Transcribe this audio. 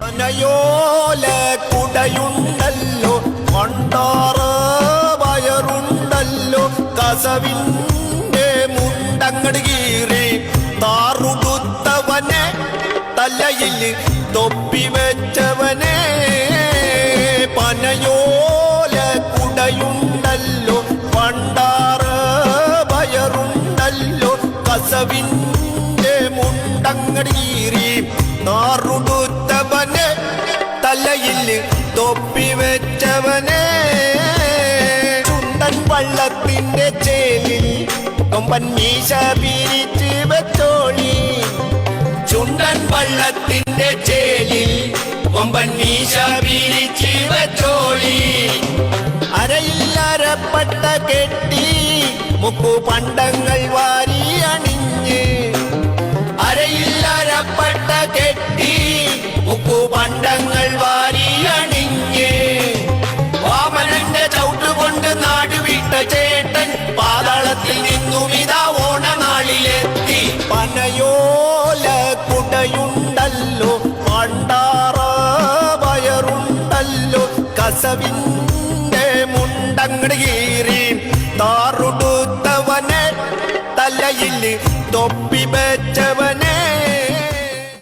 പനയോല കുടയുണ്ടല്ലോ, കൊണ്ടാറ് വയറുണ്ടല്ലോ, കസവിന്റെ മുണ്ടങ്ങട് കീറി താറുടുത്തവനെ, തലയിൽ തൊപ്പി വെച്ചവനെ. പനയോല കുടയുണ്ടല്ലോ, കൊണ്ടാറ് വയറുണ്ടല്ലോ, കസവിന്റെ മുണ്ടങ്ങട് കീറി താറുടുത്തവനെ, തലയിൽ തൊപ്പി വെച്ചവനെ. ചുണ്ടൻ വള്ളത്തിന്റെ ചേലിൽ കൊമ്പൻ മീശ പിരിച്ച് വെച്ചോളി. ചുണ്ടൻ വള്ളത്തിന്റെ ചേലിൽ കൊമ്പൻ മീശ പിരിച്ച് വെച്ചോളി. അരയിൽ അരപ്പട്ട കെട്ടി മുക്കു പണ്ടങ്ങൾ വാരി അണിഞ്ഞ്, അരയിൽ അരപ്പട്ട കെട്ടി മുക്കു പണ്ടങ്ങൾ വാരി അണിഞ്ഞ്, വാമനന്റെ ചവിട്ടുകൊണ്ട് നാടുവിട്ട ചേട്ടൻ പാതാളത്തിൽ നിന്നും ഇതാ ഓണനാളിലെത്തി. പനയോല കുടയുണ്ടല്ലോ, പണ്ടാറ വയറുണ്ടല്ലോ, കസവിന്റെ മുണ്ടങ്ങട് കീറി താറുടുത്തവനെ, തലയിൽ തൊപ്പി